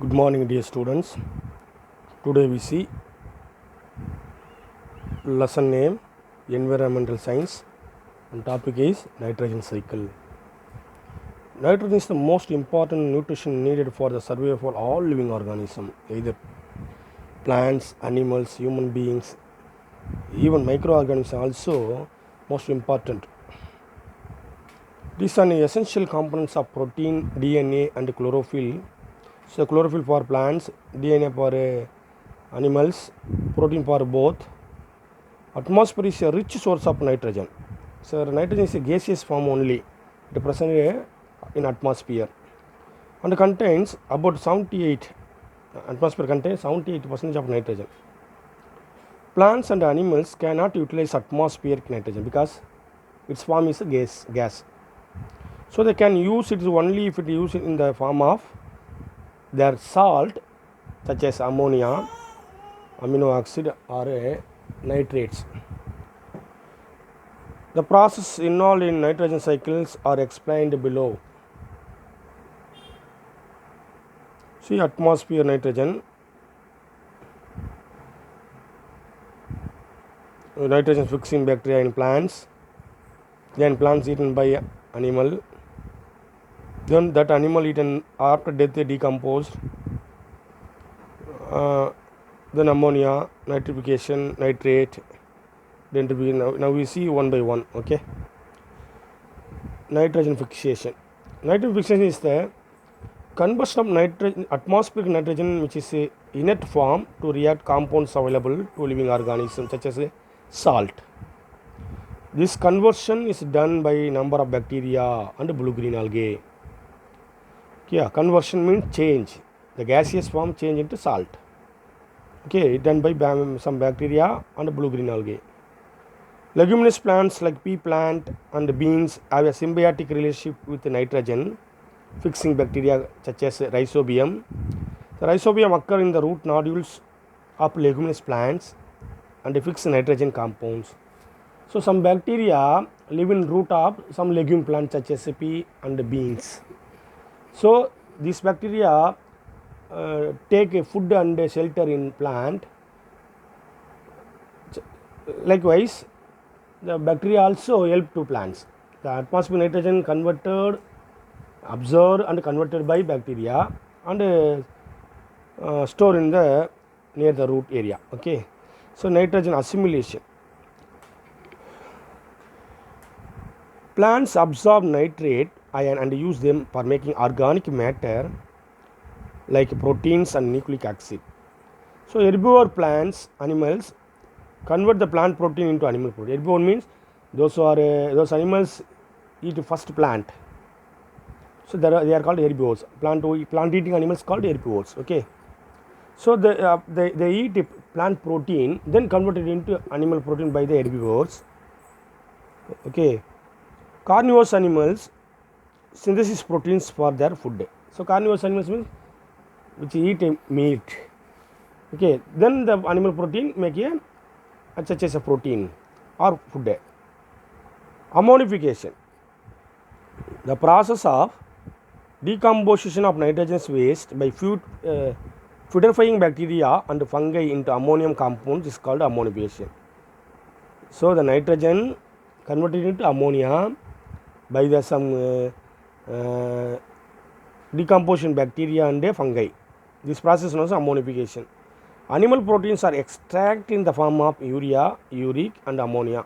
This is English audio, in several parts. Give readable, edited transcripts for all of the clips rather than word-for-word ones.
Good morning, dear students. Today we see lesson name Environmental Science and topic is nitrogen cycle. Nitrogen is the most important nutrition needed for the survival for all living organisms, either plants, animals, human beings, even microorganisms also most important. These are the essential components of protein, DNA and chlorophyll. So chlorophyll for plants, DNA for animals, protein for both. Atmosphere is a rich source of nitrogen. So nitrogen is a gaseous form only. It present in atmosphere and contains about 78. Atmosphere contains 78% of nitrogen. Plants and animals cannot utilize atmospheric nitrogen because its form is a gas. So they can use it only if it is used in the form of their salt, such as ammonia, amino acid or nitrates. The process involved in nitrogen cycles are explained below. See, atmosphere nitrogen. Nitrogen fixing bacteria in plants, then plants eaten by animal, then that animal eaten after death they decomposed, then ammonia, nitrification, nitrate, then now we see one by one. Okay, nitrogen fixation. Nitrogen fixation is the conversion of nitrogen, atmospheric nitrogen, which is a inert form, to react compounds available to living organisms such as salt. This conversion is done by number of bacteria and blue-green algae. Yeah, conversion means change. The gaseous form change into salt. Okay, done by some bacteria and blue-green algae. Leguminous plants like pea plant and beans have a symbiotic relationship with nitrogen fixing bacteria such as rhizobium. The rhizobium occur in the root nodules of leguminous plants and fix nitrogen compounds. So some bacteria live in root of some legume plants such as pea and beans. So these bacteria take a food and a shelter in plant. Likewise, the bacteria also help to plants. The atmospheric nitrogen absorbed and converted by bacteria and stored in the near the root area. Okay, so nitrogen assimilation. Plants absorb nitrate ion and use them for making organic matter like proteins and nucleic acid. So herbivore plants, animals convert the plant protein into animal protein. Herbivore means those animals eat first plant. So they are called herbivores. Plant eating animals called herbivores. Okay. So they eat plant protein, then convert it into animal protein by the herbivores. Okay. Carnivorous animals synthesis proteins for their food. So carnivorous animals means which eat meat. Okay, then the animal protein make such as a protein or food. Ammonification. The process of decomposition of nitrogenous waste by putrescifying bacteria and fungi into ammonium compounds is called ammonification. So the nitrogen converted into ammonia by the some decomposition bacteria and fungi. This process is known as ammonification. Animal proteins are extracted in the form of urea, uric and ammonia.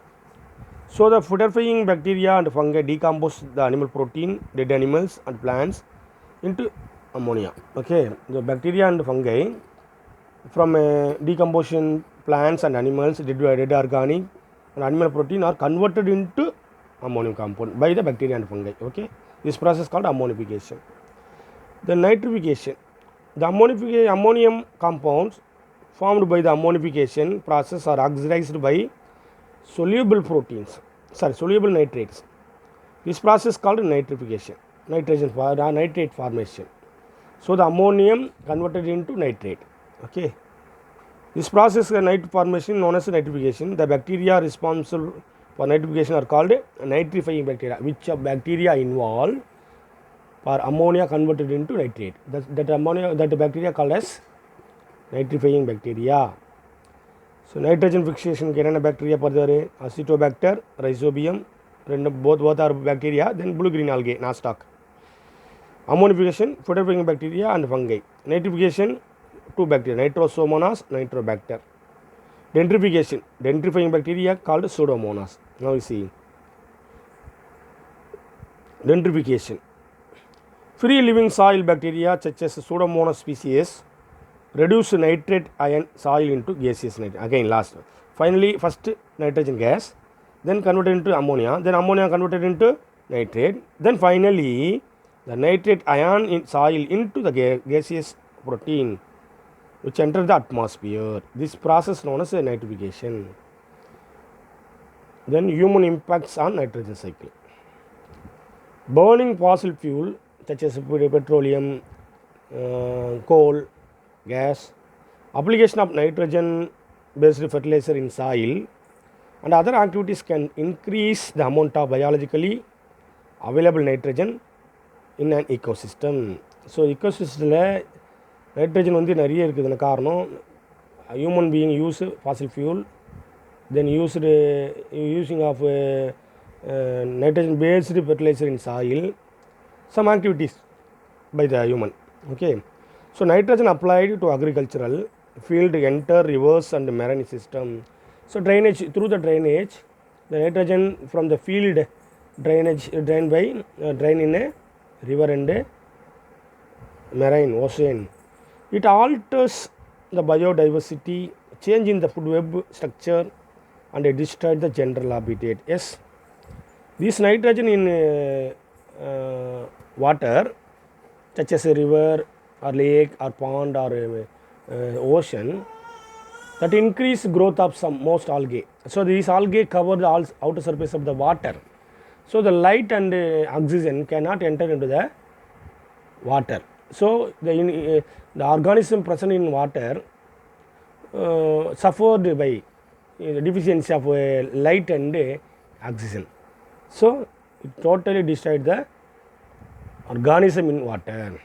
So the putrescifying bacteria and fungi decompose the animal protein, dead animals and plants into ammonia. Okay, the bacteria and fungi from decomposition plants and animals, dead organic and animal protein are converted into ammonium compound by the bacteria and fungi. Okay, this process is called ammonification. The nitrification. The ammonium compounds formed by the ammonification process are oxidized by soluble nitrates. This process is called nitrification, nitrate formation. So the ammonium converted into nitrate. Okay, this process nitrate formation known as nitrification. The bacteria responsible for nitrification are called nitrifying bacteria. Which bacteria involved for ammonia converted into nitrate. That bacteria called as nitrifying bacteria. So nitrogen fixation என்னென்ன bacteria பொறுத்தவரை acetobacter, rhizobium, both are bacteria. Then blue green algae, nostoc. Ammonification, phototrophing bacteria and fungi. Nitrification, two bacteria, nitrosomonas, nitrobacter. Denitrification, denitrifying bacteria called pseudomonas. Now we see denitrification. Free living soil bacteria such as pseudomonas species reduce nitrate ion soil into gaseous nitrogen. Again last. Finally first nitrogen gas, then converted into ammonia, then ammonia converted into nitrate, then finally the nitrate ion in soil into the gaseous protein which enter the atmosphere. This process known as nitrification. Then human impacts on nitrogen cycle. Burning fossil fuel such as petroleum, coal, gas, application of nitrogen based fertilizer in soil and other activities can increase the amount of biologically available nitrogen in an ecosystem. So ecosystem nitrogen வந்து நிறைய இருக்குதுன்னு காரணம் human being use fossil fuel, then using of nitrogen based fertilizer in soil, some activities by the human. Okay, so nitrogen applied to agricultural field enter rivers and marine system. So drainage, through the drainage the nitrogen from the field drain in a river and a marine ocean. It alters the biodiversity, change in the food web structure and destroy the general habitat. Yes, this nitrogen in water such as a river or lake or pond or ocean, that increase growth of most algae. So these algae cover the outer surface of the water, so the light and oxygen cannot enter into the water. So the organism present in water suffered by deficiency of light and oxygen. So it totally destroyed the organism in water.